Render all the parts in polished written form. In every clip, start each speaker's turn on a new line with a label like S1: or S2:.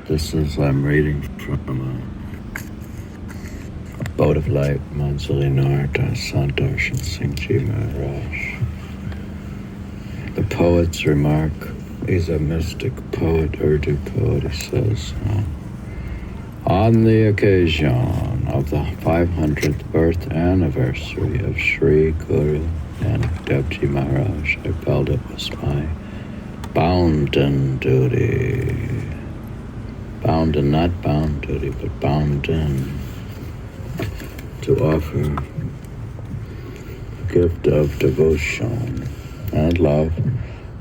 S1: I'm reading from Abode of Light Manzil-E-Noor, Sant, Darshan, Singh, Maharaj. The poet's remark. He's a mystic poet, Urdu poet. He says, on the occasion of the 500th birth anniversary of Sri Guru Nanak and Maharaj, I felt it was my bounden duty. Bounden, not bound duty, but bounden, to offer a gift of devotion and love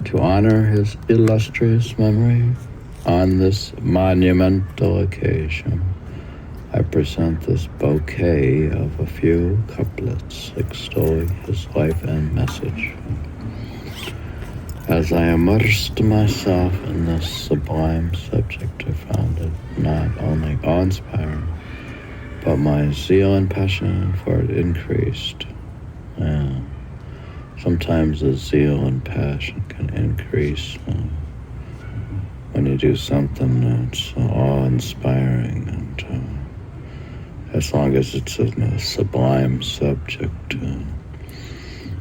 S1: to honor his illustrious memory. On this monumental occasion, I present this bouquet of a few couplets extolling his life and message. As I immersed myself in this sublime subject, I found it not only awe-inspiring, but my zeal and passion for it increased. Sometimes the zeal and passion can increase when you do something that's awe-inspiring, and as long as it's a sublime subject.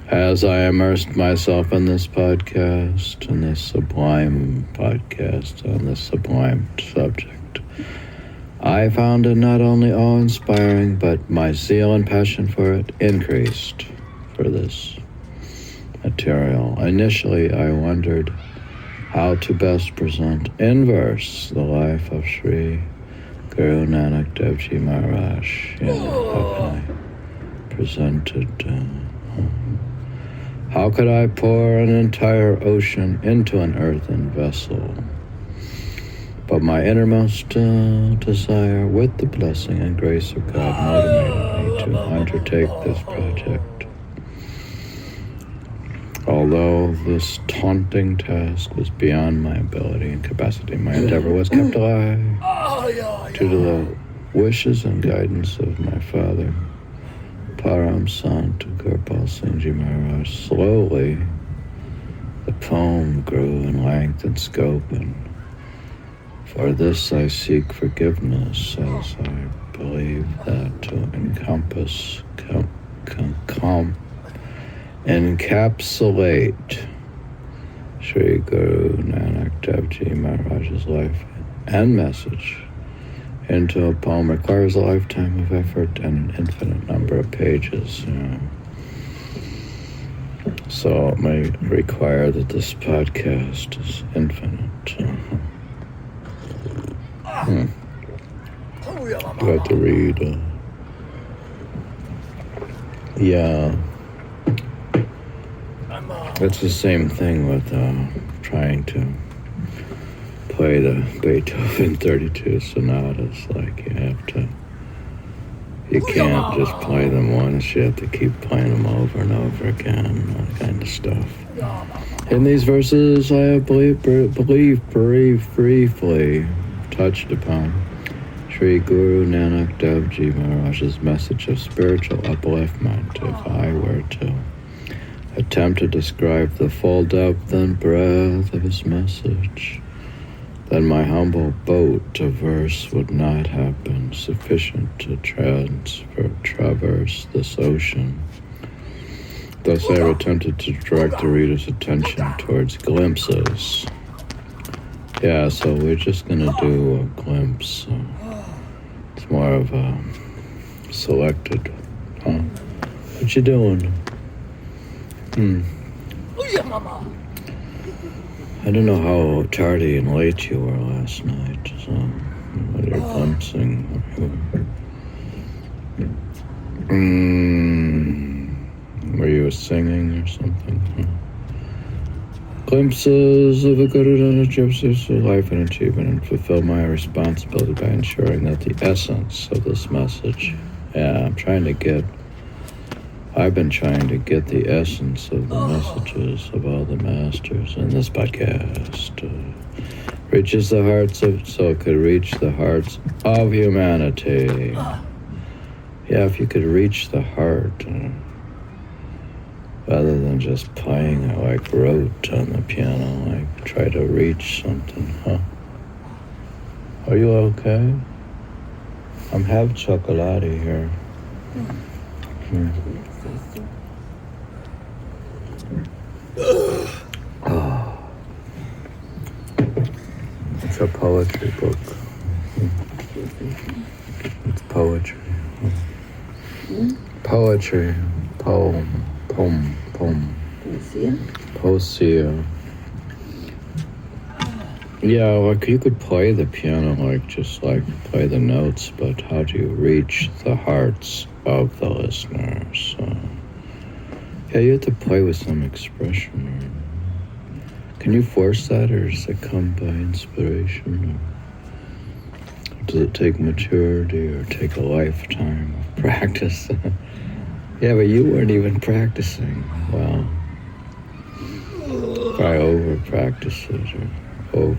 S1: As I immersed myself in this podcast, on this sublime subject, I found it not only awe-inspiring, but my zeal and passion for it increased for this material. Initially, I wondered how to best present in verse the life of Sri Guru Nanak and Maharaj. How can I present it? How could I pour an entire ocean into an earthen vessel? But my innermost desire, with the blessing and grace of God, motivated me to undertake this project. Although this taunting task was beyond my ability and capacity, my endeavor was kept alive due to the wishes and guidance of my father, Param Sant Guru Singh Maharaj. Slowly, the poem grew in length and scope, and for this I seek forgiveness, as I believe that to encapsulate Sri Guru Nanak Dev Maharaj's life and message into a poem requires a lifetime of effort and an infinite number of pages. So it may require that this podcast is infinite. Do I have to read? Yeah. It's the same thing with trying to play the Beethoven 32 sonatas. Like you can't just play them once, you have to keep playing them over and over again, that kind of stuff. In these verses, I have briefly touched upon Sri Guru Nanak Dev Maharaj's message of spiritual upliftment. If I were to attempt to describe the full depth and breadth of his message, then my humble boat of verse would not have been sufficient to traverse this ocean. Thus I have attempted to direct the reader's attention towards glimpses. Yeah, so we're just going to do a glimpse. It's more of a selected. What you doing? I don't know how tardy and late you were last night, so what you're glimpsing. Were you singing or something? Glimpses of a Guru Nanak life and achievement, and fulfill my responsibility by ensuring that the essence of this message, I've been trying to get the essence of the messages of all the masters in this podcast. Reaches the hearts of, so it could reach the hearts of humanity. Yeah, if you could reach the heart, rather than just playing it like rote on the piano, like try to reach something, Are you okay? I'm half chocolate here. Here. Oh. It's a poetry book. It's poetry. Poetry. Poem. Poesia. Yeah, like you could play the piano, just play the notes, but how do you reach the hearts of the listeners? Yeah, you have to play with some expression. Can you force that, or does it come by inspiration? Or does it take maturity, or take a lifetime of practice? Yeah, but you weren't even practicing. Well, probably over-practice it, or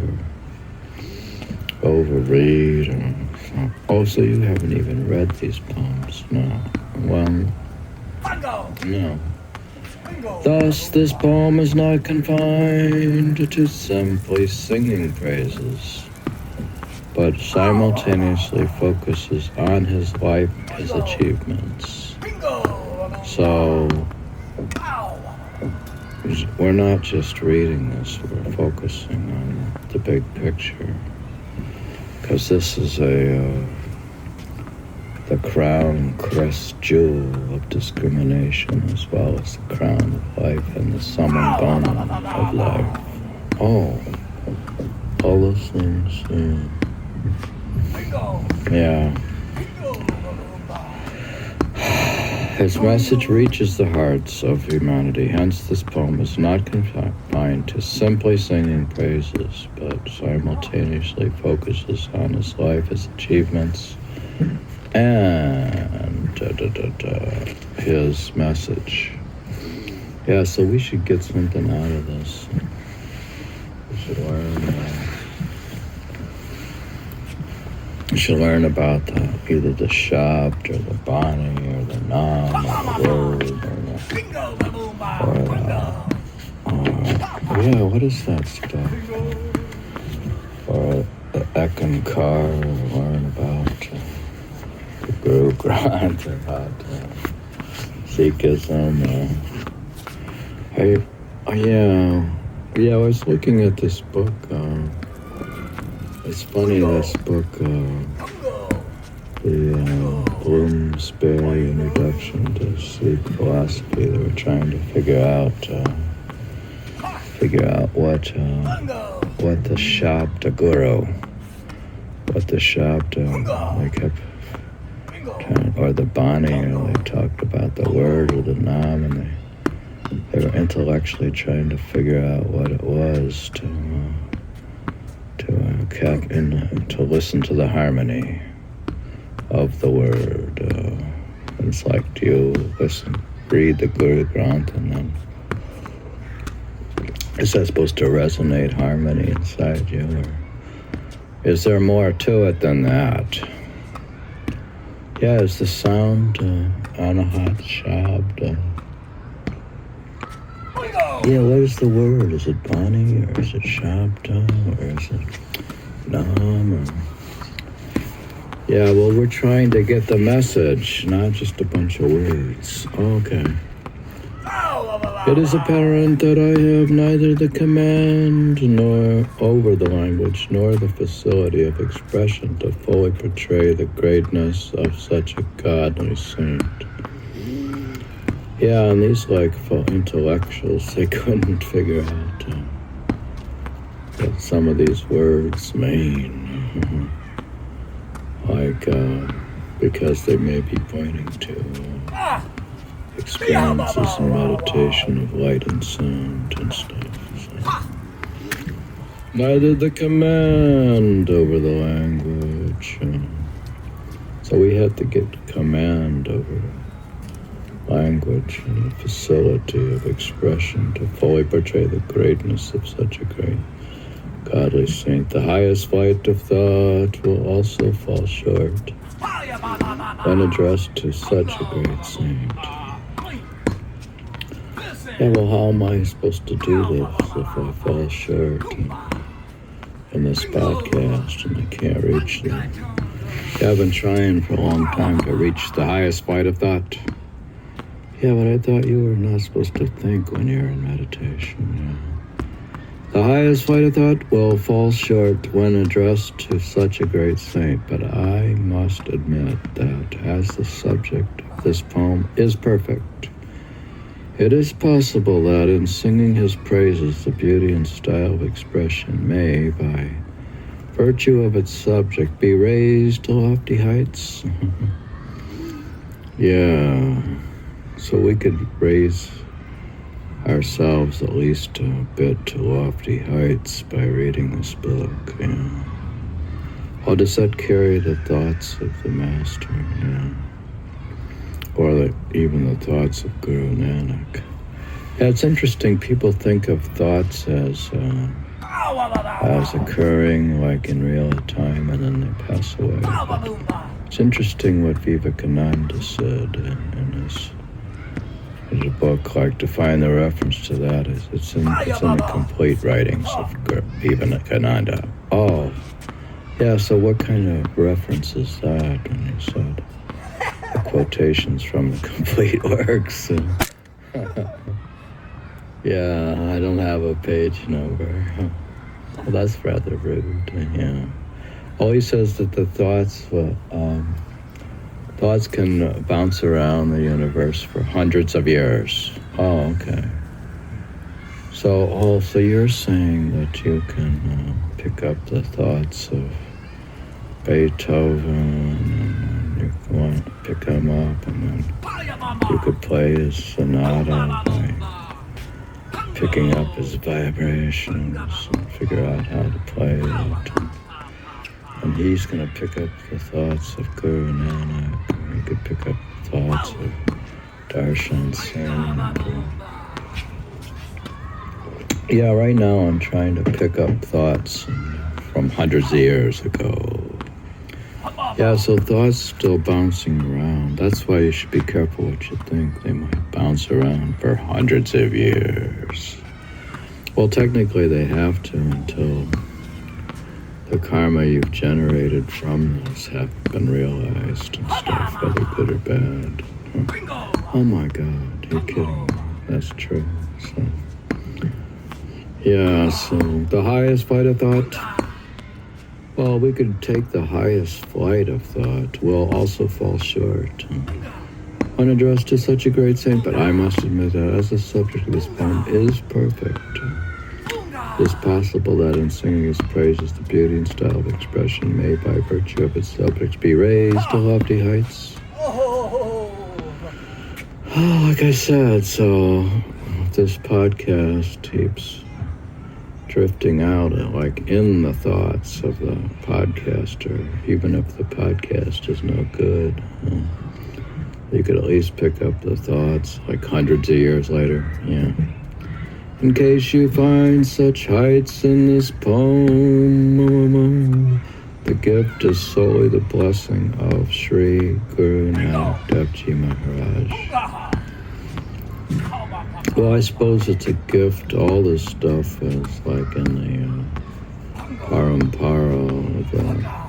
S1: over-read, or something. Oh, so you haven't even read these poems? No. Well, no. Thus, this poem is not confined to simply singing praises, but simultaneously focuses on his life, his achievements. So, we're not just reading this, we're focusing on the big picture. Because this is the crown, crest, jewel of discrimination, as well as the crown of life and the sum and bone of life. Oh, all those things, yeah. His message reaches the hearts of humanity, hence this poem is not confined to simply singing praises, but simultaneously focuses on his life, his achievements, and his message. Yeah, so we should get something out of this. We should learn about either the Shabd or the Bani or the Nam or the word what is that stuff? Or the Ekankar, learn about the Guru Nanak, about Sikhism. I was looking at this book. It's funny, this book, the Bloomsbury Introduction to Sikh Philosophy. They were trying to figure out what the Shabda Guru, they kept trying, or the Bani, or they talked about the word or the Nam, and they were intellectually trying to figure out what it was to listen to the harmony of the word. It's like, do you read the Guru Granth, and then is that supposed to resonate harmony inside you, or is there more to it than that? Yeah, is the sound Anahat Shabd? Yeah, what is the word? Is it Bani, or is it Shabda, or is it Nam? Yeah, well, we're trying to get the message, not just a bunch of words. Okay. It is apparent that I have neither the command nor over the language, nor the facility of expression to fully portray the greatness of such a godly saint. Yeah, and these intellectuals, they couldn't figure out what some of these words mean. Because they may be pointing to experiences and meditation of light and sound and stuff. So. Neither the command over the language. So we had to get command over language and a facility of expression to fully portray the greatness of such a great godly saint. The highest flight of thought will also fall short when addressed to such a great saint. Yeah, well, how am I supposed to do this if I fall short? And in this podcast, and I can't reach them. Yeah, I've been trying for a long time to reach the highest flight of thought. Yeah, but I thought you were not supposed to think when you're in meditation, yeah. The highest flight of thought will fall short when addressed to such a great saint, but I must admit that as the subject of this poem is perfect, it is possible that in singing his praises, the beauty and style of expression may, by virtue of its subject, be raised to lofty heights. Yeah, so we could raise ourselves at least a bit to lofty heights by reading this book, yeah. How does that carry the thoughts of the Master, yeah? Or even the thoughts of Guru Nanak. Yeah, it's interesting. People think of thoughts as occurring like in real time and then they pass away. But it's interesting what Vivekananda said in his book, like to find the reference to that. It's in the complete writings of Vivekananda. Oh, yeah, so what kind of reference is that when you said the quotations from the complete works? Yeah, I don't have a page number. Well, that's rather rude, yeah. Oh, he says that the thoughts can bounce around the universe for hundreds of years. Oh, okay. So you're saying that you can pick up the thoughts of Beethoven, and you want to pick them up, and then you could play his sonata by picking up his vibrations and figure out how to play it. And he's going to pick up the thoughts of Guru Nanak, and he could pick up the thoughts of Darshan, Sant. Yeah, right now I'm trying to pick up thoughts from hundreds of years ago. Yeah, so thoughts still bouncing around. That's why you should be careful what you think. They might bounce around for hundreds of years. Well, technically they have to until the karma you've generated from those have been realized and stuff, whether good or bad. Oh my God, you're kidding me. That's true. So, yeah, so the highest flight of thought. Well, we could take the highest flight of thought. Will also fall short when addressed to such a great saint, but I must admit that as the subject of this poem is perfect, it is possible that in singing his praises, the beauty and style of expression may, by virtue of its subject, be raised to lofty heights. Like I said, so if this podcast keeps drifting out, like in the thoughts of the podcaster, even if the podcast is no good, you could at least pick up the thoughts like hundreds of years later, yeah. In case you find such heights in this poem, the gift is solely the blessing of Sri Guru Nanak Dev Ji Maharaj. Well, I suppose it's a gift. All this stuff is like in the parampara,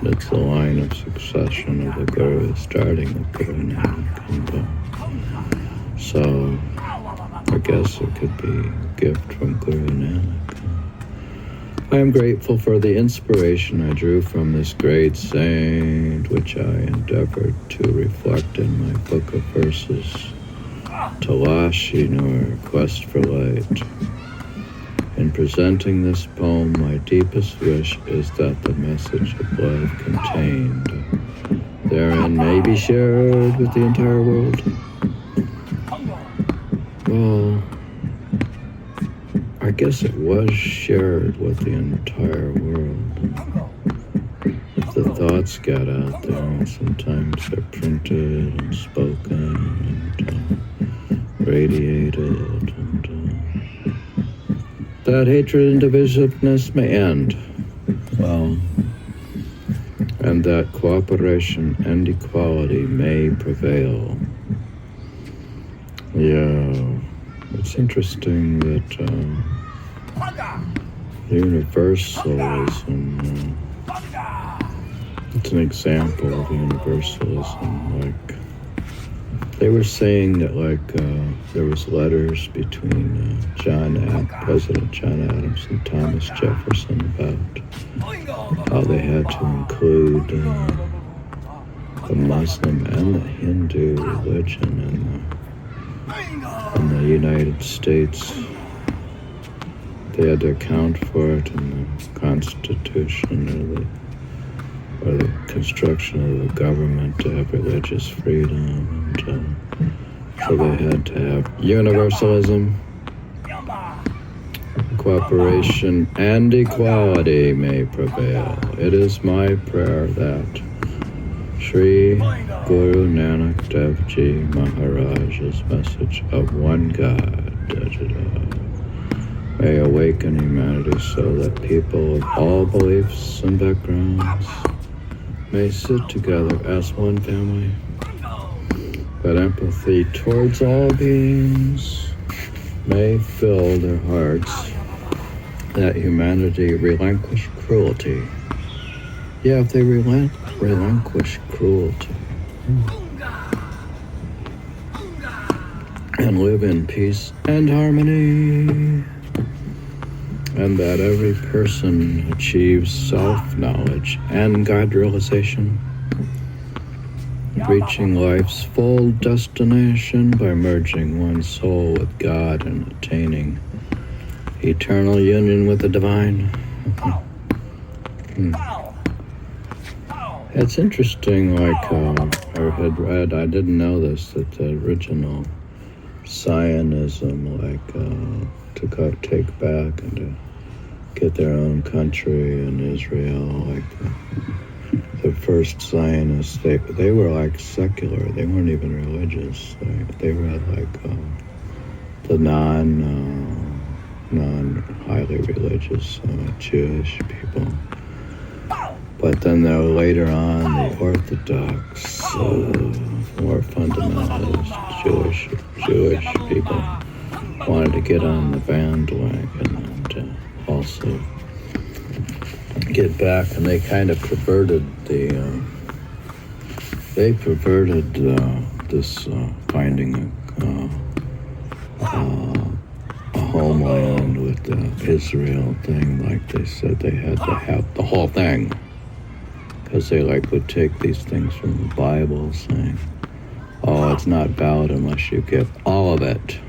S1: it's the line of succession of the Guru, starting with Guru Nanak. And, so I guess it could be a gift from Guru Nanak. I am grateful for the inspiration I drew from this great saint, which I endeavored to reflect in my book of verses, Talashi-Noor, Quest for Light. In presenting this poem, my deepest wish is that the message of love contained therein may be shared with the entire world. Well, I guess it was shared with the entire world. If the thoughts got out there, and sometimes they're printed and spoken and radiated, and that hatred and divisiveness may end. Well, and that cooperation and equality may prevail. Yeah, it's interesting that Universalism. It's an example of universalism. Like, they were saying that, like, there was letters between President John Adams and Thomas Jefferson about how they had to include the Muslim and the Hindu religion in the United States. They had to account for it in the Constitution or the construction of the government to have religious freedom. And, so they had to have universalism, cooperation, and equality may prevail. It is my prayer that Sri Guru Nanak Dev Ji Maharaj's message of one God may awaken humanity so that people of all beliefs and backgrounds may sit together as one family. That empathy towards all beings may fill their hearts, that humanity relinquish cruelty. Yeah, if they relinquish cruelty and live in peace and harmony, and that every person achieves self-knowledge and God-realization, reaching life's full destination by merging one's soul with God and attaining eternal union with the divine. It's interesting, like I had read, I didn't know this, that the original Zionism, like to take back and to get their own country in Israel, like the first Zionists, they were like secular, they weren't even religious. They were like the non-highly religious Jewish people. But then later on, the Orthodox, more fundamentalist Jewish people wanted to get on the bandwagon and also get back, and they kind of perverted this finding a homeland with the Israel thing. Like, they said they had to have the whole thing, because they would take these things from the Bible saying, oh, it's not valid unless you get all of it.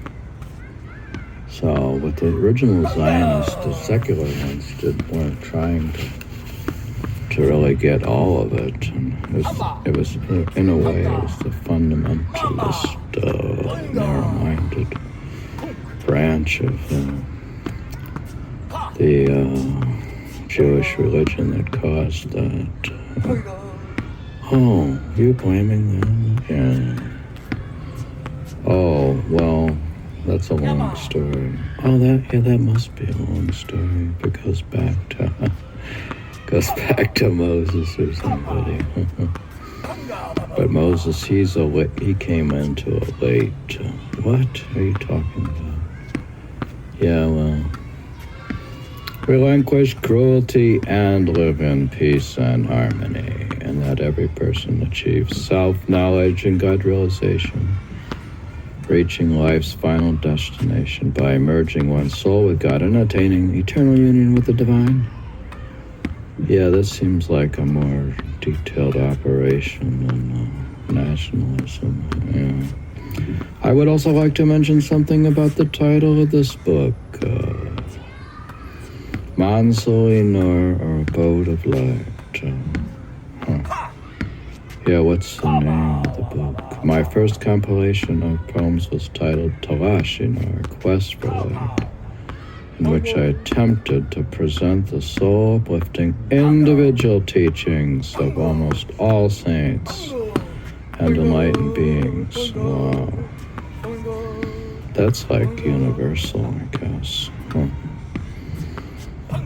S1: So with the original Zionists, the secular ones weren't trying to really get all of it. And it was in a way, it was the fundamentalist, narrow-minded branch of the Jewish religion that caused that. Oh, you blaming them? Yeah. Oh, well, that's a long story. Oh, that must be a long story. It goes back to Moses or somebody. But Moses, he came into a late. What are you talking about? Yeah, well, relinquish cruelty and live in peace and harmony, and that every person achieves self-knowledge and God-realization, reaching life's final destination by merging one's soul with God and attaining eternal union with the divine. Yeah, this seems like a more detailed operation than nationalism. Yeah. I would also like to mention something about the title of this book, Manzil-E-Noor, or Abode of Light. Yeah, what's the name of the book? My first compilation of poems was titled Darshan, or Quest for Light, in which I attempted to present the soul-uplifting individual teachings of almost all saints and enlightened beings. Wow. That's like universal, I guess.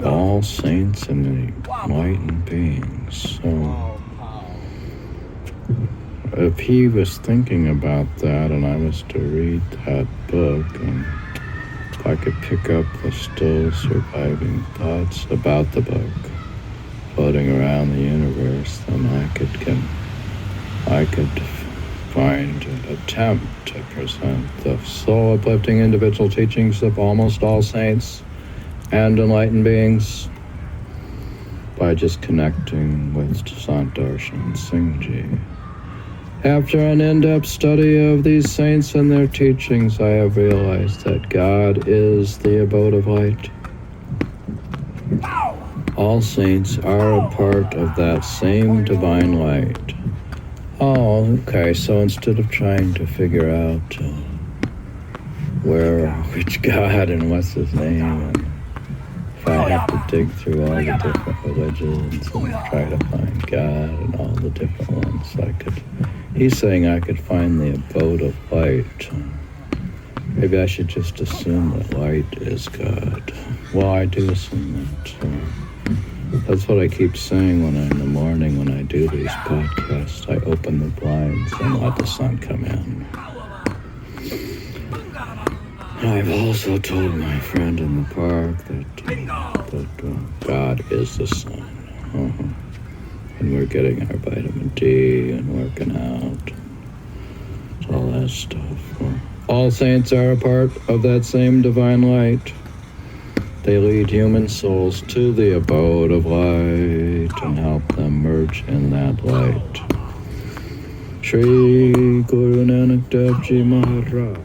S1: All saints and enlightened beings. So, if he was thinking about that and I was to read that book and If I could pick up the still surviving thoughts about the book floating around the universe, then I could attempt to present the soul-uplifting individual teachings of almost all saints and enlightened beings by just connecting with Sant, Darshan, and Singh. After an in-depth study of these saints and their teachings, I have realized that God is the abode of light. All saints are a part of that same divine light. Oh, okay, so instead of trying to figure out which God and what's his name, and if I have to dig through all the different religions and try to find God and all the different ones, he's saying I could find the abode of light. Maybe I should just assume that light is God. Well, I do assume that. That's what I keep saying in the morning when I do these podcasts. I open the blinds and let the sun come in. I've also told my friend in the park that God is the sun. And we're getting our vitamin D and working out. All that stuff. All saints are a part of that same divine light. They lead human souls to the abode of light and help them merge in that light. Shri Guru Nanak Dev Ji Maharaj.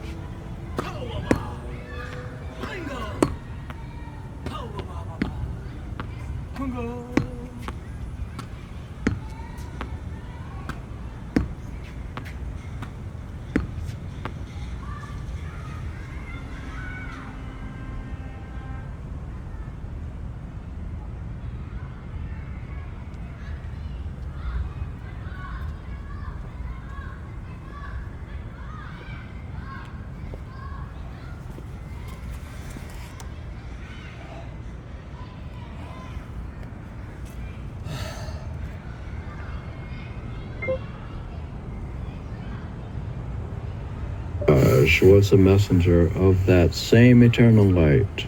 S1: Maharaj was a messenger of that same eternal light,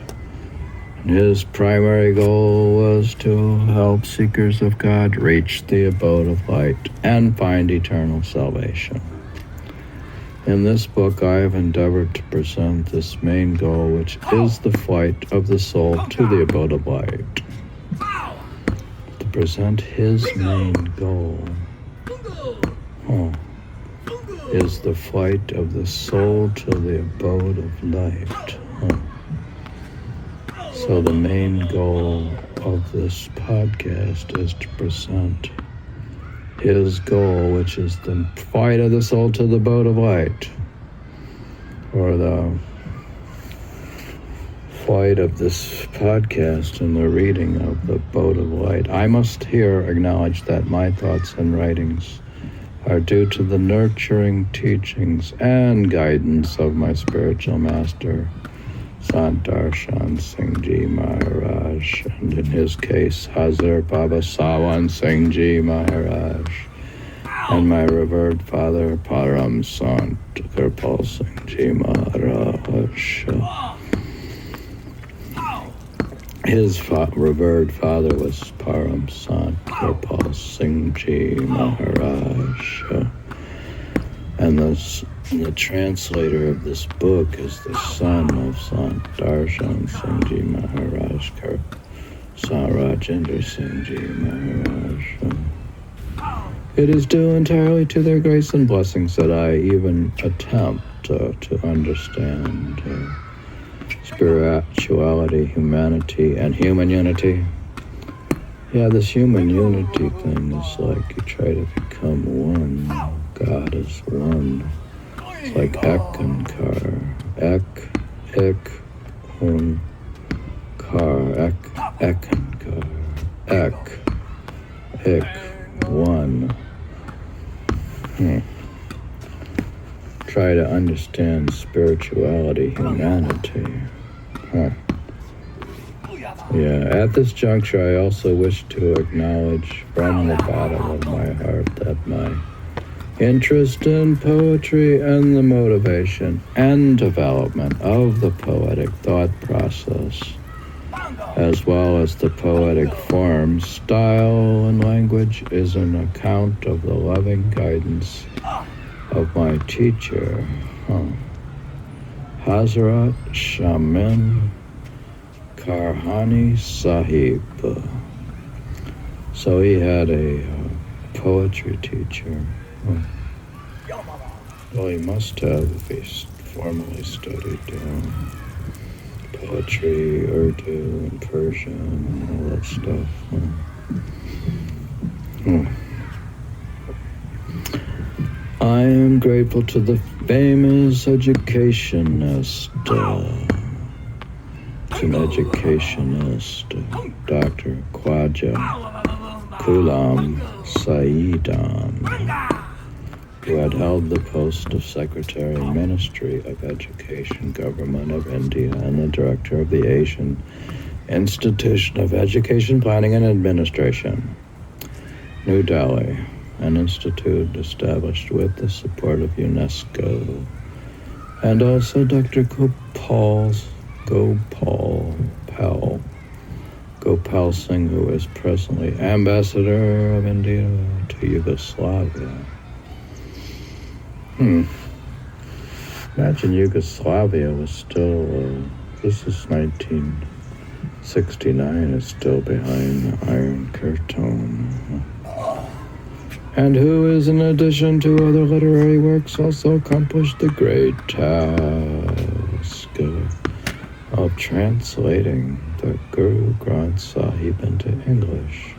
S1: and his primary goal was to help seekers of God reach the abode of light and find eternal salvation. In this book, I have endeavored to present this main goal, which is the flight of the soul to the abode of light. To present his main goal is the flight of the soul to the abode of light. So the main goal of this podcast is to present his goal, which is the flight of the soul to the abode of light, or the flight of this podcast and the reading of the abode of light. I must here acknowledge that my thoughts and writings are due to the nurturing teachings and guidance of my spiritual master, Sant Darshan Singh Maharaj, and in his case, Hazar Baba Sawan Singh Maharaj, and my revered father, Param Sant Kirpal Singh Maharaj. His revered father was Param Sant Kirpal Singh Maharaj, and the translator of this book is the son of Sant Darshan Singh Maharaj, Sant Rajendra Singh Maharaj. It is due entirely to their grace and blessings that I even attempt to understand spirituality, humanity, and human unity. Yeah, this human unity thing is like you try to become one. God is one. It's like ek and kar. Ek, un, kar. Ek and kar. Ik, one. Try to understand spirituality, humanity. Yeah, at this juncture, I also wish to acknowledge from the bottom of my heart that my interest in poetry and the motivation and development of the poetic thought process, as well as the poetic form, style, and language, is an account of the loving guidance of my teacher, Hazrat Shamin Karhani Sahib. So he had a poetry teacher. Well, he must have if he formally studied poetry, Urdu, and Persian, and all that stuff. I am grateful to the famous educationist, Dr. Khwaja Ghulam Saidan, who had held the post of Secretary Ministry of Education, Government of India, and the Director of the Asian Institution of Education Planning and Administration, New Delhi, an institute established with the support of UNESCO, and also Dr. Gopal Singh, who is presently Ambassador of India to Yugoslavia. Imagine Yugoslavia was still, this is 1969, is still behind the Iron Curtain. And who is, in addition to other literary works, also accomplished the great task of translating the Guru Granth Sahib into English.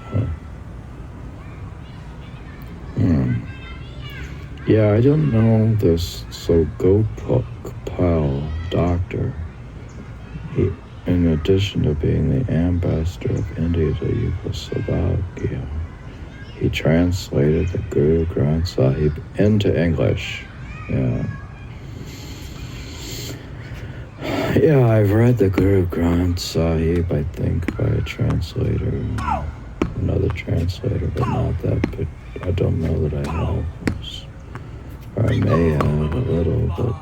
S1: Yeah, I don't know this. So Gopal, doctor, he, in addition to being the ambassador of India to Yugoslavia, he translated the Guru Granth Sahib into English. Yeah, I've read the Guru Granth Sahib, I think, by a translator, another translator, but not that, but I don't know that I have. Or I may have a little, but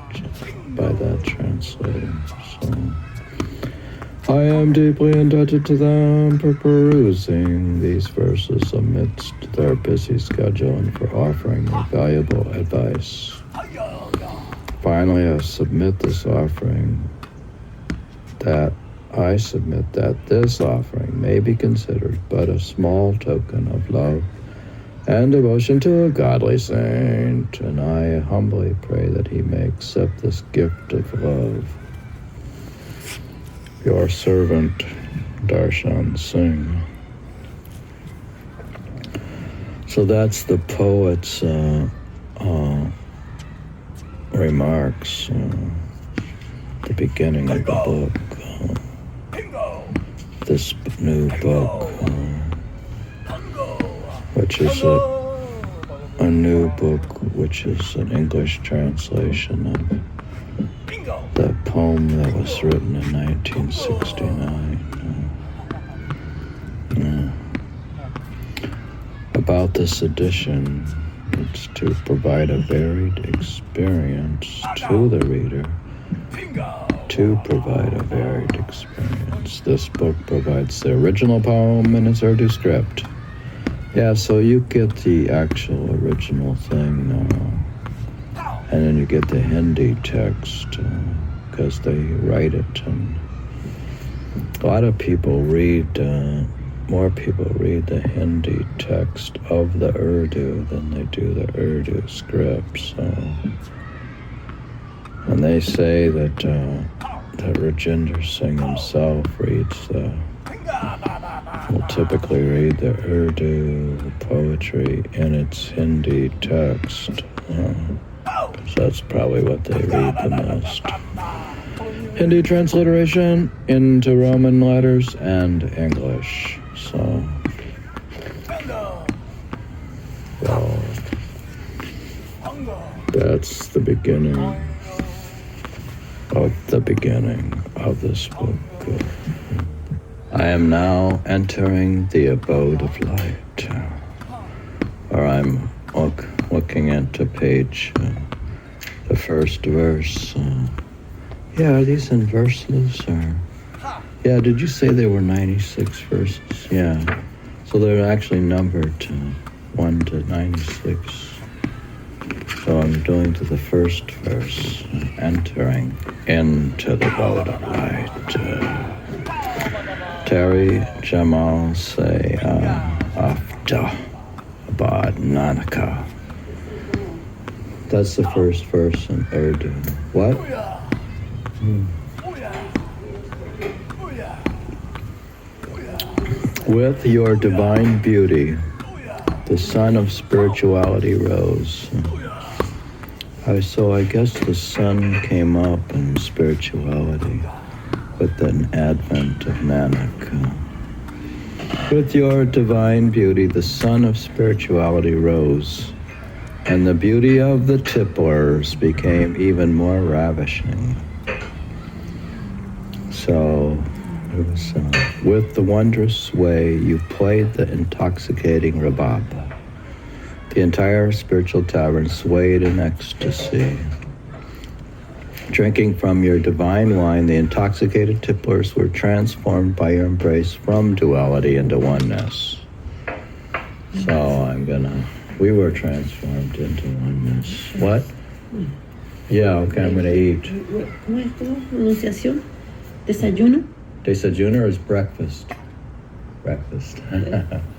S1: by that translator. So I am deeply indebted to them for perusing these verses amidst their busy schedule and for offering me valuable advice. Finally, I submit that this offering may be considered but a small token of love and devotion to a godly saint, and I humbly pray that he may accept this gift of love. Your servant, Darshan Singh. So that's the poet's remarks, the beginning of the book. This new book, which is a new book, which is an English translation of the poem that was written in 1969. About this edition, it's to provide a varied experience to the reader. This book provides the original poem in its Urdu script. Yeah, so you get the actual original thing, and then you get the Hindi text, because they write it, and a lot of people more people read the Hindi text of the Urdu than they do the Urdu script, so. And they say that Rajinder Singh himself will typically read the Urdu poetry in its Hindi text. So that's probably what they read the most. Hindi transliteration into Roman letters and English. So, well, that's the beginning of this book. I am now entering the Abode of Light, or I'm looking into page, the first verse. Yeah, are these in verses or? Yeah, did you say there were 96 verses? Yeah. So they're actually numbered 1 to 96. So I'm doing to the first verse, entering into the Abode of Light. Terry Jamal say after Abad Nanaka. That's the first verse in Urdu. What? With your divine beauty, the sun of spirituality rose. So I guess the sun came up in spirituality with the advent of Nanak. With your divine beauty, the sun of spirituality rose, and the beauty of the tipplers became even more ravishing. So it was with the wondrous way you played the intoxicating rabab. The entire spiritual tavern swayed in ecstasy. Drinking from your divine wine, the intoxicated tipplers were transformed by your embrace from duality into oneness. So we were transformed into oneness. What? Yeah, okay, I'm gonna eat.
S2: ¿Cómo es tu pronunciación? ¿Desayuno?
S1: Desayuno is breakfast. Breakfast.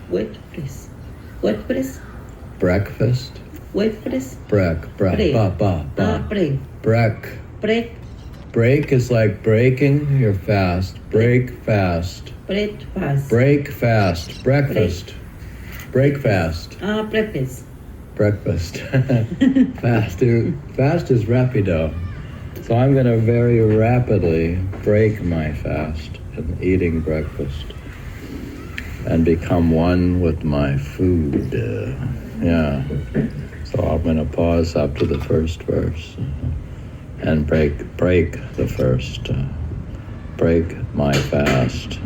S2: Wet press. Wet press?
S1: Breakfast.
S2: Wet press?
S1: Break.
S2: Break.
S1: Break.
S2: Break.
S1: Break is like breaking your fast. Break fast.
S2: Break fast.
S1: Break fast. Breakfast. Break fast.
S2: Breakfast.
S1: Breakfast. Fast. Fast is rapido. So I'm going to very rapidly break my fast in eating breakfast and become one with my food. Yeah. So I'm going to pause up to the first verse and break the first. Break my fast,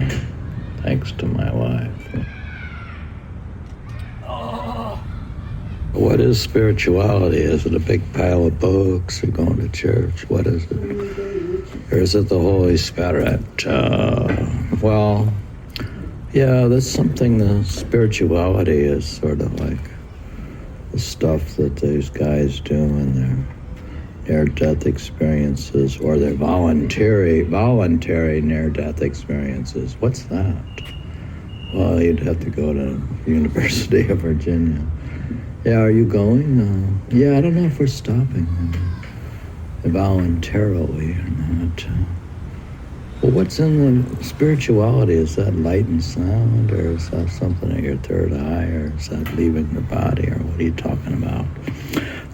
S1: thanks to my wife. What is spirituality? Is it a big pile of books or going to church? What is it? Or is it the Holy Spirit? Well, yeah, that's something. The spirituality is sort of like the stuff that these guys do in their near-death experiences, or their voluntary near-death experiences. What's that? Well, you'd have to go to University of Virginia. Yeah, are you going? Yeah, I don't know if we're stopping voluntarily or not. Well, what's in the spirituality? Is that light and sound, or is that something at your third eye, or is that leaving your body, or what are you talking about?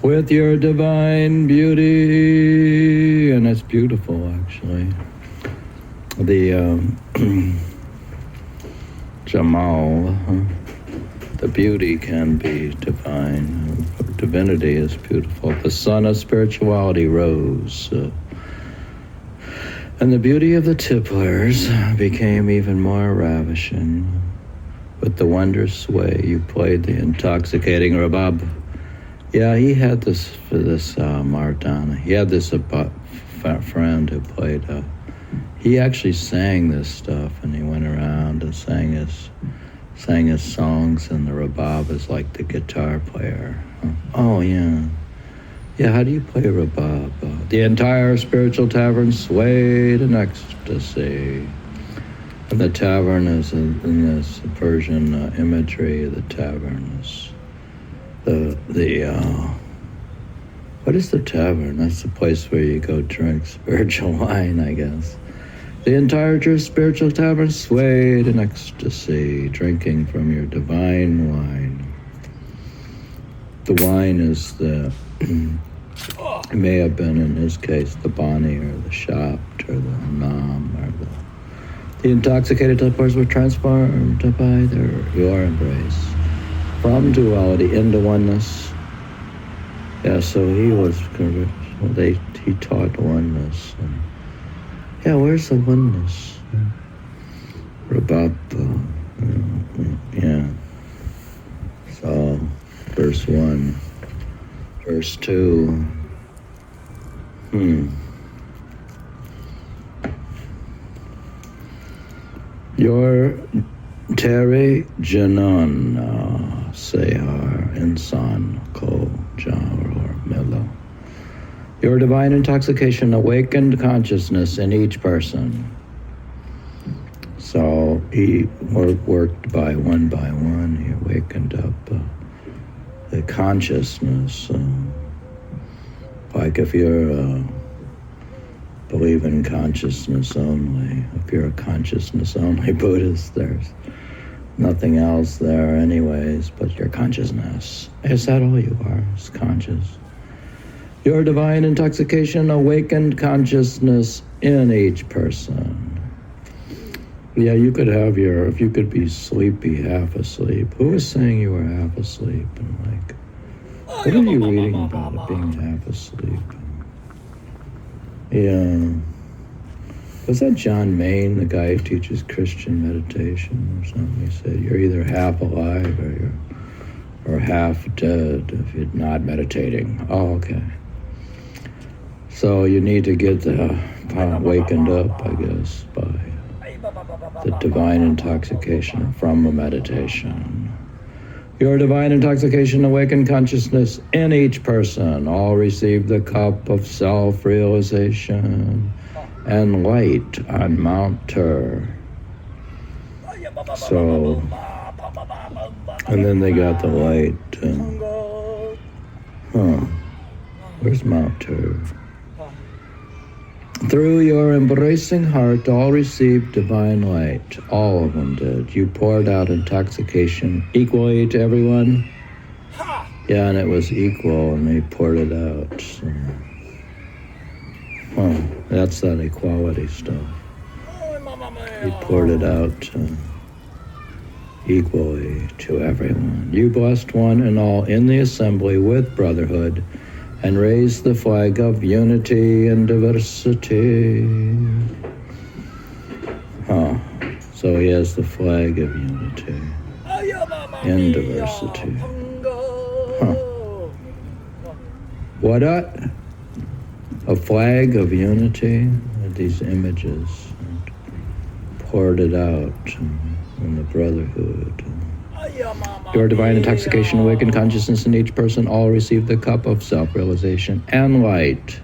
S1: With your divine beauty, and it's beautiful, actually. The Jamal, the beauty can be divine. Divinity is beautiful. The sun of spirituality rose. And the beauty of the tipplers became even more ravishing. With the wondrous way you played the intoxicating rabab. Yeah, he had this for this Mardana. He had this friend who played. He actually sang this stuff, and he went around and sang his songs, and the rabab is like the guitar player. Oh yeah. Yeah, how do you play rabab? The entire spiritual tavern swayed in ecstasy. And the tavern is in this Persian imagery. The tavern is what is the tavern? That's the place where you go drink spiritual wine, I guess. The entire spiritual tavern swayed in ecstasy, drinking from your divine wine. The wine is it may have been, in his case, the Bani or the Shapt or the Nam or the intoxicated tipplers were transformed by your embrace from duality into oneness. Yeah, so he taught oneness. Yeah, where's the oneness? Rabab. Yeah. So, verse 1. verse 2. Your Tere Janan Sehar Insan Ko Jar Milo. Your divine intoxication awakened consciousness in each person. So he worked by one, he awakened up the consciousness. Like if you're believe in consciousness only, if you're a consciousness only Buddhist, there's nothing else there anyways but your consciousness. Is that all you are, is conscious? Your divine intoxication awakened consciousness in each person. Yeah, you could have if you could be sleepy, half asleep. Who was saying you were half asleep? And like, what are you reading about it being half asleep? Yeah. Was that John Maine, the guy who teaches Christian meditation or something? He said, you're either half alive or half dead if you're not meditating. Oh, okay. So you need to get wakened up, I guess, by the divine intoxication from a meditation. Your divine intoxication awakened consciousness in each person. All receive the cup of self-realization and light on Mount Tur. So, and then they got the light. Where's Mount Tur? Through your embracing heart, all received divine light. All of them did. You poured out intoxication equally to everyone. Yeah, and it was equal, and they poured it out. So. That's that equality stuff. You poured it out equally to everyone. You blessed one and all in the assembly with brotherhood, and raise the flag of unity and diversity. So he has the flag of unity and diversity. What a flag of unity, these images, and poured it out in the brotherhood. Your divine intoxication awakened consciousness in each person. All received the cup of self-realization and light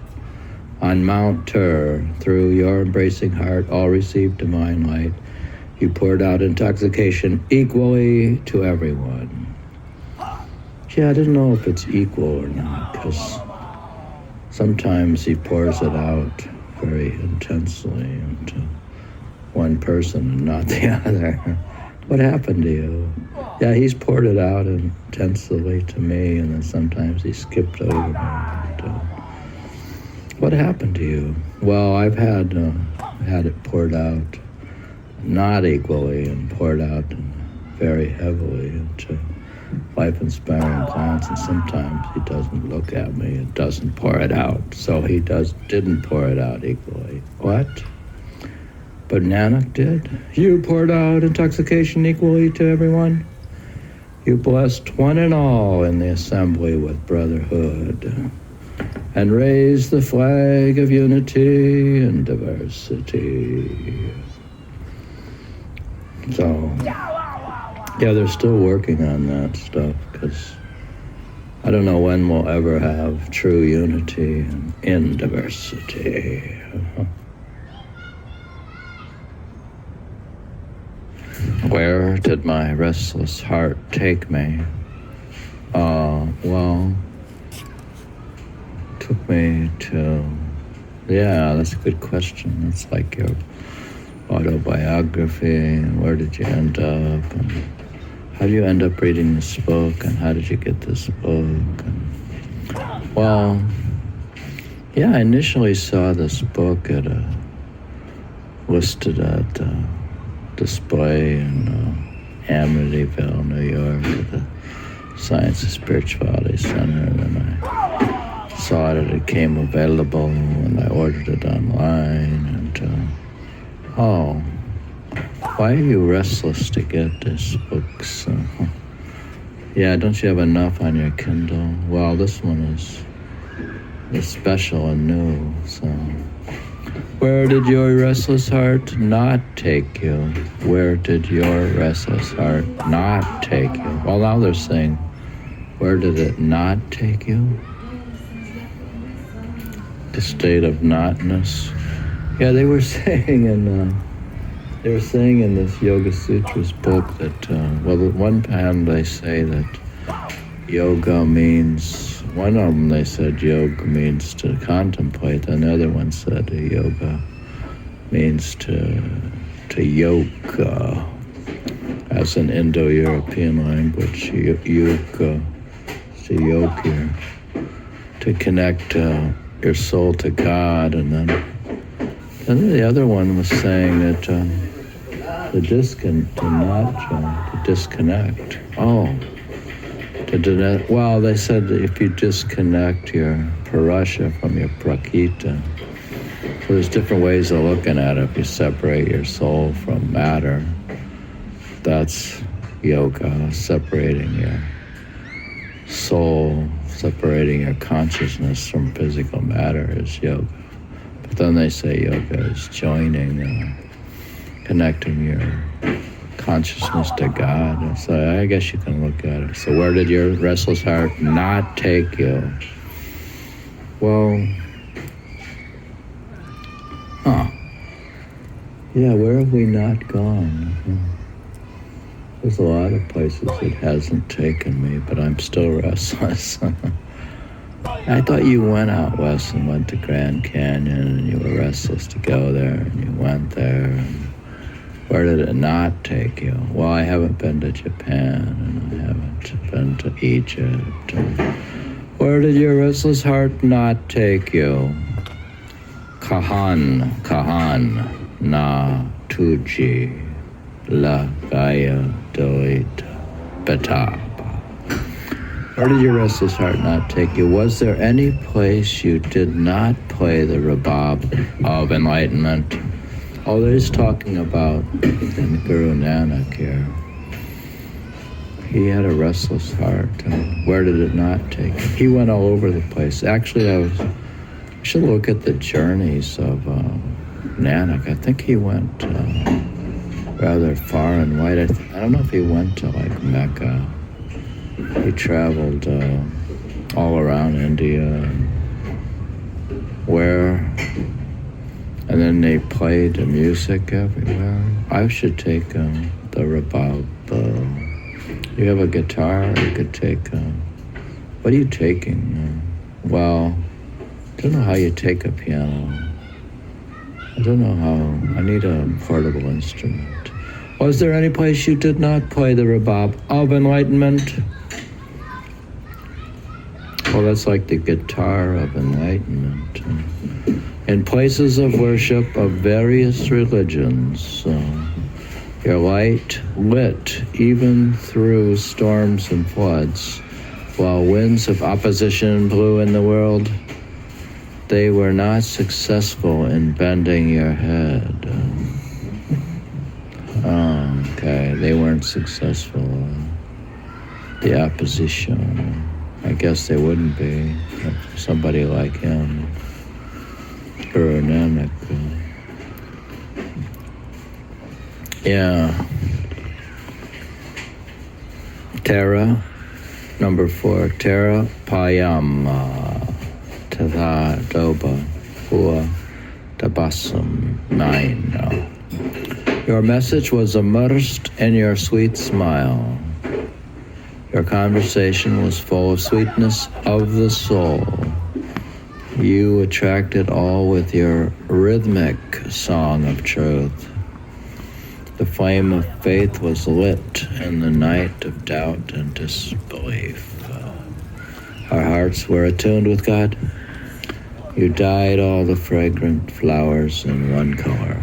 S1: on Mount Tur. Through your embracing heart, all received divine light. You poured out intoxication equally to everyone. Yeah, I didn't know if it's equal or not, because sometimes he pours it out very intensely into one person and not the other. What happened to you? Yeah, he's poured it out intensely to me, and then sometimes he skipped over me. What happened to you? Well, I've had it poured out not equally and poured out very heavily into life-inspiring clients, and sometimes he doesn't look at me and doesn't pour it out. So he didn't pour it out equally. What? But Nanak did. You poured out intoxication equally to everyone. You blessed one and all in the assembly with brotherhood, and raised the flag of unity and diversity. So, yeah, they're still working on that stuff, because I don't know when we'll ever have true unity and in diversity. Where did my restless heart take me? Well, it took me to, yeah, that's a good question. It's like your autobiography, and where did you end up, and how do you end up reading this book, and how did you get this book? And, well, yeah, I initially saw this book listed at display in Amityville, New York, at the Science and Spirituality Center, and then I saw that it came available, and I ordered it online, and why are you restless to get this book? So Yeah, don't you have enough on your Kindle? Well, this one is special and new, so. Where did your restless heart not take you? Where did your restless heart not take you? Well, now they're saying, where did it not take you? The state of notness. Yeah, they were saying in this Yoga Sutras book that, well, at one hand they say that yoga means, one of them they said yoga means to contemplate, and the other one said yoga means to yoke, as an Indo-European language, yoke, to yoke to connect your soul to God, and then the other one was saying that to disconnect. Oh, well, they said that if you disconnect your Purusha from your Prakita, so there's different ways of looking at it. If you separate your soul from matter, that's yoga, separating your soul, separating your consciousness from physical matter is yoga. But then they say yoga is joining, connecting your consciousness to God. So I guess you can look at it. So where did your restless heart not take you? Well, yeah, where have we not gone? There's a lot of places it hasn't taken me, but I'm still restless. I thought you went out west and went to Grand Canyon, and you were restless to go there, and you went there. And where did it not take you? Well, I haven't been to Japan, and I haven't been to Egypt. Where did your restless heart not take you? Kahan, na tuji, la gaya doita betaba. Where did your restless heart not take you? Was there any place you did not play the rabab of enlightenment? Oh, they're just talking about in Guru Nanak here. He had a restless heart. And where did it not take him? He went all over the place. Actually, I should look at the journeys of Nanak. I think he went rather far and wide. I don't know if he went to like Mecca. He traveled all around India, and then they played the music everywhere. I should take the rabab. You have a guitar, you could take, what are you taking? Well, I don't know how you take a piano. I don't know how, I need a portable instrument. Was there any place you did not play the rabab of enlightenment? Well, that's like the guitar of enlightenment. In places of worship of various religions, your light lit even through storms and floods, while winds of opposition blew in the world. They were not successful in bending your head. Okay, they weren't successful. The opposition, I guess they wouldn't be. Somebody like him, Guru Nanak. Yeah. Tara, number 4, Tara Payam Tatha Doba Hua Tabasum 9. Your message was immersed in your sweet smile. Your conversation was full of sweetness of the soul. You attracted all with your rhythmic song of truth. The flame of faith was lit in the night of doubt and disbelief. Our hearts were attuned with God. You dyed all the fragrant flowers in one color.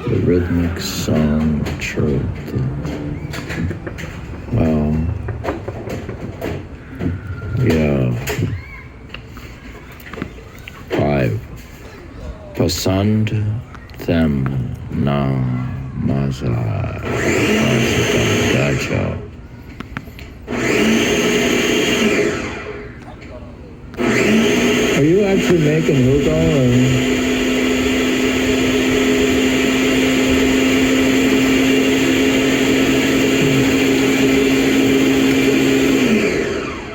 S1: The rhythmic song of truth. Well, yeah. 5. Pasand them No, Maharaj. Gotcha. Are you actually making hookah or?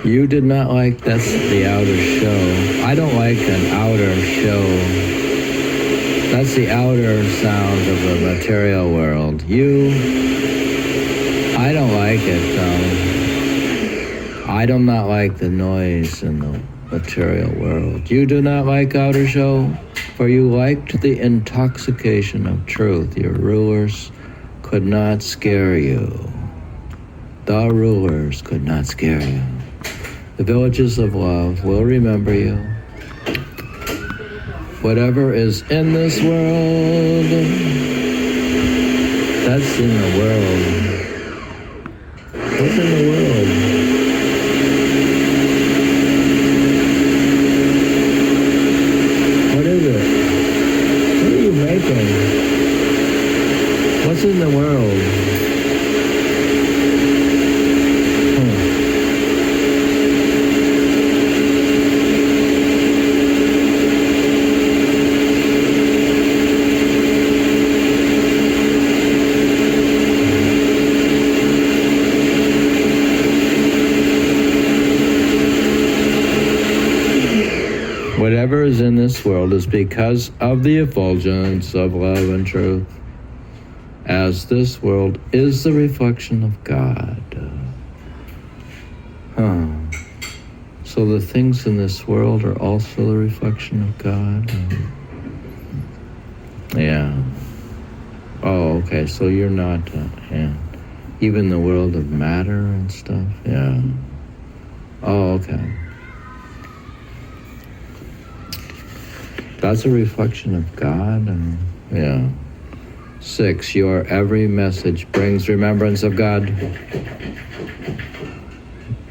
S1: You did not like, that's the outer show. I don't like an outer show. That's the outer sound of the material world. I don't like it. I do not like the noise in the material world. You do not like outer show, for you liked the intoxication of truth. Your rulers could not scare you. The rulers could not scare you. The villages of love will remember you. Whatever is in this world, that's in the world. What's in the world? What is it? What are you making? What's in the world? Whatever is in this world is because of the effulgence of love and truth, as this world is the reflection of God. So the things in this world are also the reflection of God. Yeah. Oh, okay, so you're not, yeah. Even the world of matter and stuff, yeah. Oh, okay. That's a reflection of God, yeah. 6, your every message brings remembrance of God.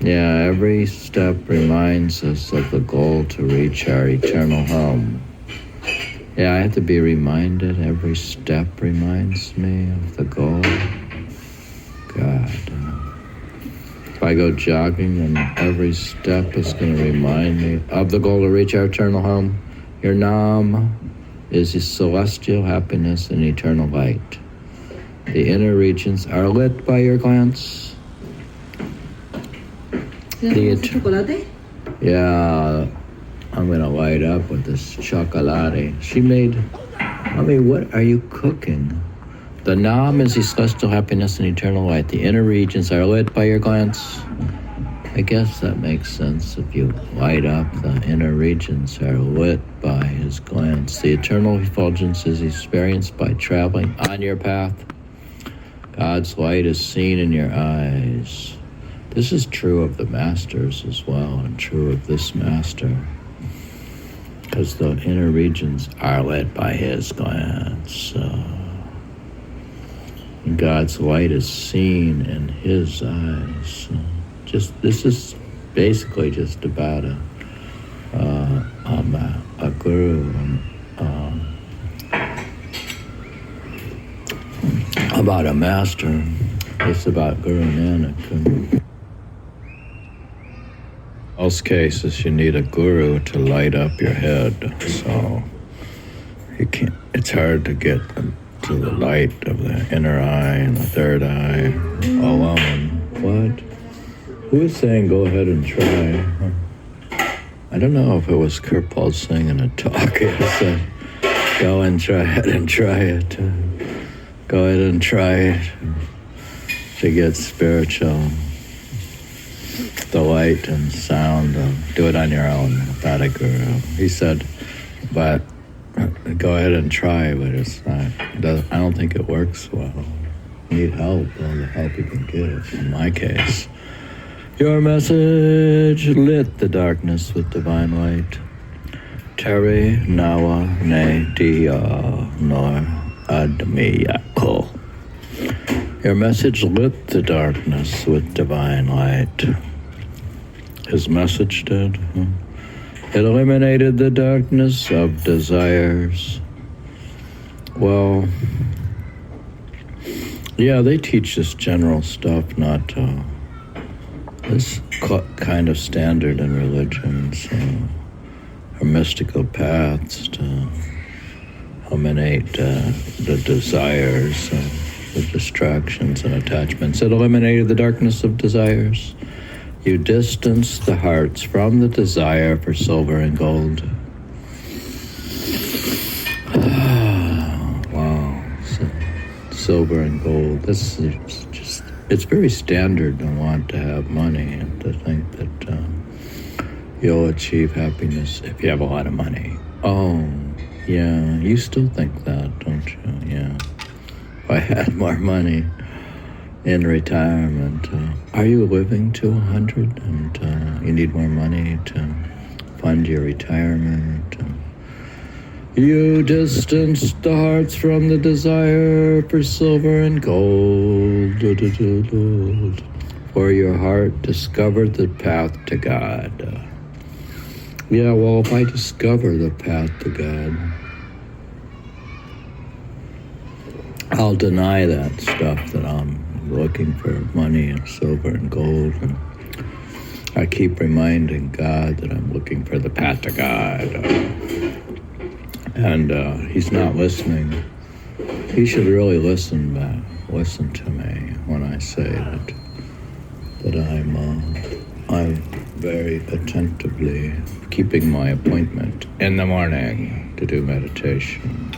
S1: Yeah, every step reminds us of the goal to reach our eternal home. Yeah, I have to be reminded. Every step reminds me of the goal. God. If I go jogging, then every step is going to remind me of the goal to reach our eternal home. Your Nam is the celestial happiness and eternal light. The inner regions are lit by your glance.
S2: Chocolate?
S1: Yeah, I'm going to light up with this chocolate. She made, what are you cooking? The Nam is the celestial happiness and eternal light. The inner regions are lit by your glance. I guess that makes sense. If you light up, the inner regions are lit by his glance. The eternal effulgence is experienced by traveling on your path. God's light is seen in your eyes. This is true of the masters as well, and true of this master, because the inner regions are lit by his glance. God's light is seen in his eyes. This is basically just about a guru, about a master. It's about Guru Nanak. In most cases, you need a guru to light up your head, so you can't. It's hard to get to the light of the inner eye and the third eye alone. What? Who was saying go ahead and try? I don't know if it was Kirpal Singh in a talk. It said, go and try it and try it. Go ahead and try it to get spiritual. The light and sound. Do it on your own without a guru. He said, but go ahead and try, but it's not. I don't think it works well. You need help. All the help you can give. In my case. Your message lit the darkness with divine light. Terry Nawa Ne Dia Nor Admiyako. Your message lit the darkness with divine light. His message did. It eliminated the darkness of desires. Well, Yeah, they teach this general stuff, not this kind of standard in religions or mystical paths to eliminate the desires, the distractions and attachments. It eliminated the darkness of desires. You distance the hearts from the desire for silver and gold. Wow. Silver and gold. This is just, it's very standard to want to have money and to think that you'll achieve happiness if you have a lot of money. Oh, yeah, you still think that, don't you? Yeah. If I had more money in retirement, are you living to 100 and you need more money to fund your retirement? You distance the hearts from the desire for silver and gold. For your heart discovered the path to God. Yeah, well, if I discover the path to God, I'll deny that stuff that I'm looking for money and silver and gold. And I keep reminding God that I'm looking for the path to God. And he's not listening. He should really listen to me when I say that I'm very attentively keeping my appointment in the morning to do meditation,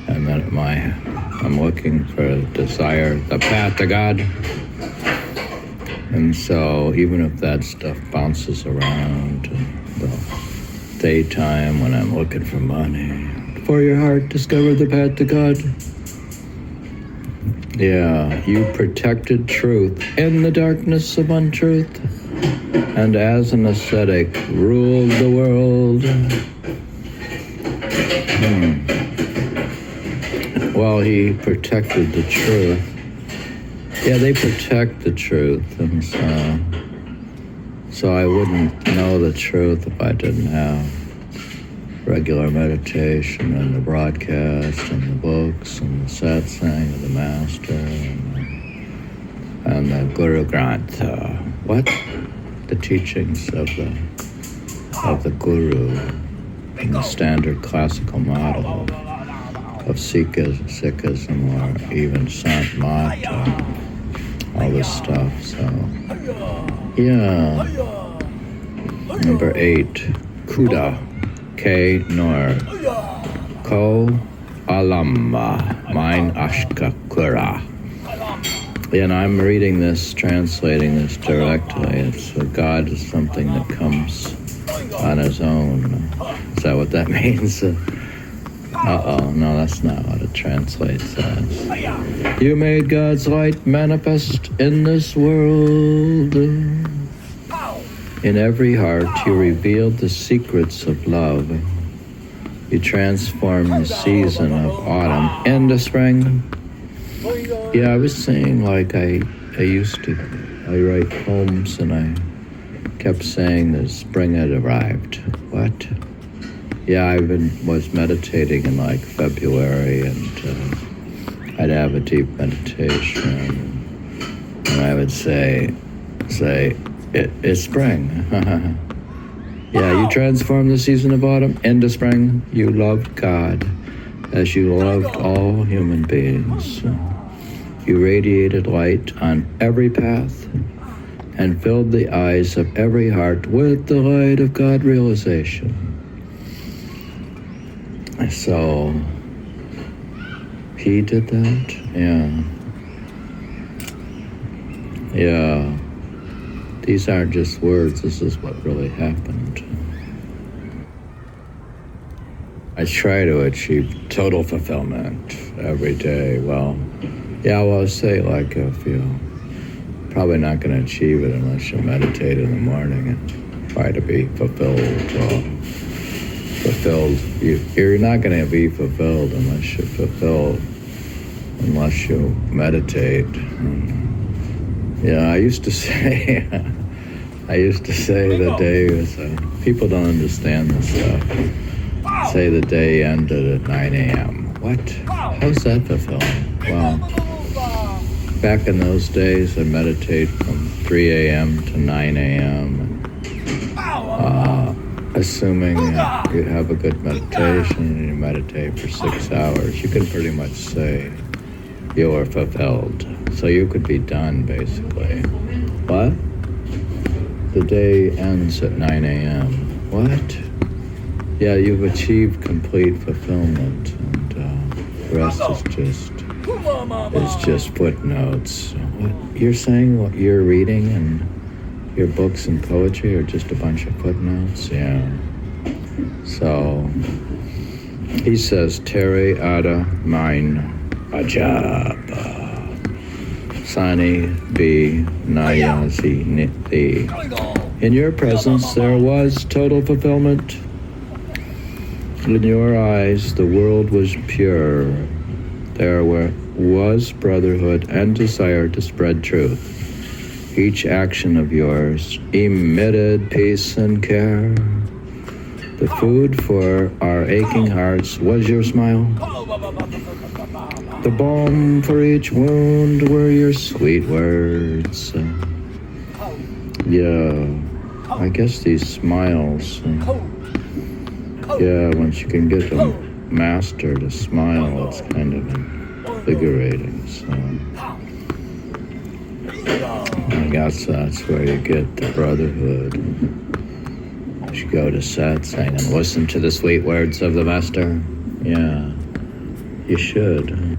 S1: and that I'm looking for desire, the path to God. And so even if that stuff bounces around the daytime when I'm looking for money, for your heart discover the path to God. Yeah, you protected truth in the darkness of untruth, and as an ascetic ruled the world. Well, he protected the truth. Yeah, they protect the truth, and so I wouldn't know the truth if I didn't have regular meditation and the broadcast and the books and the satsang of the master and the Guru Granth. The teachings of the Guru in the standard classical model of Sikhism or even Sant, all this stuff. So, yeah. Number 8, Kuda, K. Noor, Ko Alamma, Mein Ashka Kura. And I'm reading this, translating this directly. It's God is something that comes on his own. Is that what that means? No, that's not what it translates as. You made God's light manifest in this world. In every heart, you revealed the secrets of love. You transformed the season of autumn into spring. Yeah, I was saying, like, I write poems and I kept saying that spring had arrived. What? Yeah, was meditating in like February, and I'd have a deep meditation, and I would say, it's spring. Yeah, you transformed the season of autumn into spring. You loved God as you loved all human beings. You radiated light on every path and filled the eyes of every heart with the light of God realization. So, he did that? Yeah. These aren't just words, this is what really happened. I try to achieve total fulfillment every day. Well, say like if you're probably not going to achieve it unless you meditate in the morning and try to be fulfilled. You're not going to be fulfilled unless you meditate. Yeah, I used to say the day was, people don't understand this stuff. Say the day ended at 9 a.m. What? How's that fulfilling? Well, Back in those days, I meditate from 3 a.m. to 9 a.m. Assuming you have a good meditation and you meditate for 6 hours, you can pretty much say you are fulfilled. So you could be done, basically. What? The day ends at 9 a.m. What? Yeah, you've achieved complete fulfillment, and the rest is just footnotes. What you're saying, what you're reading, and your books and poetry are just a bunch of footnotes? Yeah. So he says, Tere Ada Mine Ajab Sani B Nayazi Niti. In your presence there was total fulfillment. In your eyes the world was pure. There was brotherhood and desire to spread truth. Each action of yours emitted peace and care. The food for our aching hearts was your smile. The balm for each wound were your sweet words. Yeah, I guess these smiles, once you can get a master to smile, it's kind of invigorating. So I guess that's where you get the brotherhood. You should go to satsang and listen to the sweet words of the master. Yeah, you should.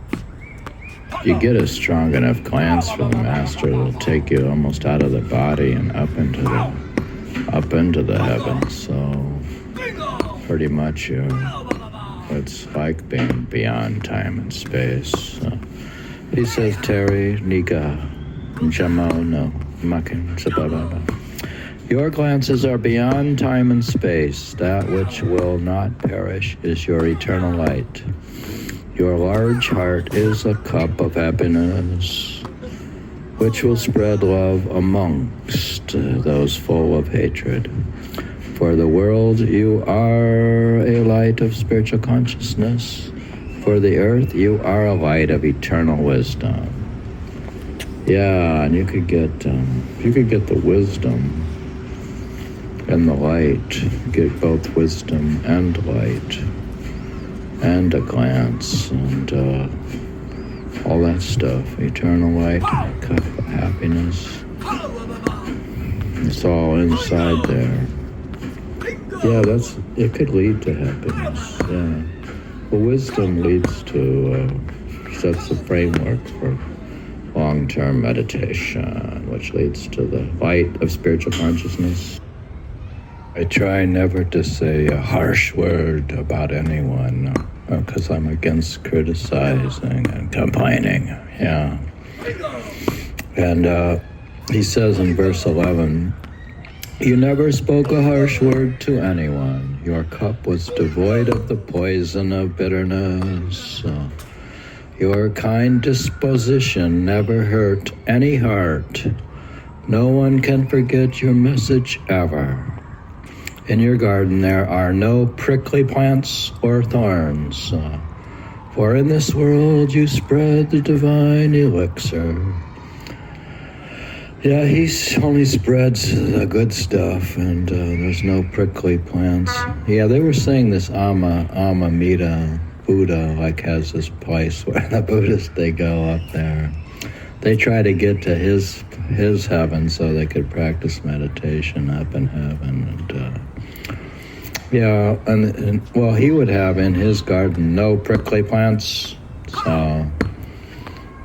S1: If you get a strong enough glance from the master, it'll take you almost out of the body and up into the heavens. So pretty much it's like being beyond time and space. So he says, Terry Nika Jamo no Makin Sababa. Your glances are beyond time and space. That which will not perish is your eternal light. Your large heart is a cup of happiness, which will spread love amongst those full of hatred. For the world, you are a light of spiritual consciousness. For the earth, you are a light of eternal wisdom. Yeah, and you could get the wisdom and the light, get both wisdom and light, and a glance, and all that stuff. Eternal light, cup of happiness. It's all inside there. Yeah, it could lead to happiness. Yeah. Well, wisdom leads to sets the framework for long-term meditation, which leads to the light of spiritual consciousness. I try never to say a harsh word about anyone because I'm against criticizing and complaining. Yeah. And he says in verse 11, you never spoke a harsh word to anyone. Your cup was devoid of the poison of bitterness. Your kind disposition never hurt any heart. No one can forget your message ever. In your garden there are no prickly plants or thorns, for in this world you spread the divine elixir. Yeah, he only spreads the good stuff, and there's no prickly plants. Yeah, they were saying this Amamita Buddha has this place where the Buddhists, they go up there. They try to get to his heaven so they could practice meditation up in heaven. And well, he would have in his garden no prickly plants. So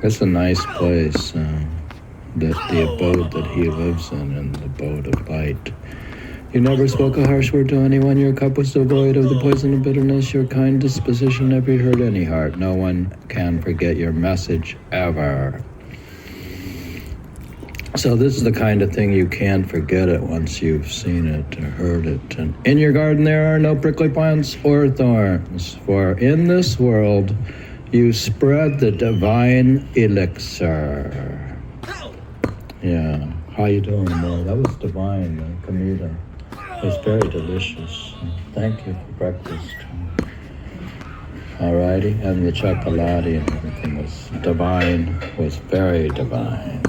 S1: it's a nice place, the abode that he lives in the abode of light. You never spoke a harsh word to anyone. Your cup was devoid of the poison of bitterness. Your kind disposition never hurt any heart. No one can forget your message ever. So this is the kind of thing you can't forget it once you've seen it or heard it. And in your garden there are no prickly plants or thorns, for in this world you spread the divine elixir. Yeah, how you doing, Mo? That was divine, Kamita. It was very delicious. Thank you for breakfast. Alrighty, and the chocolate and everything was divine, was very divine.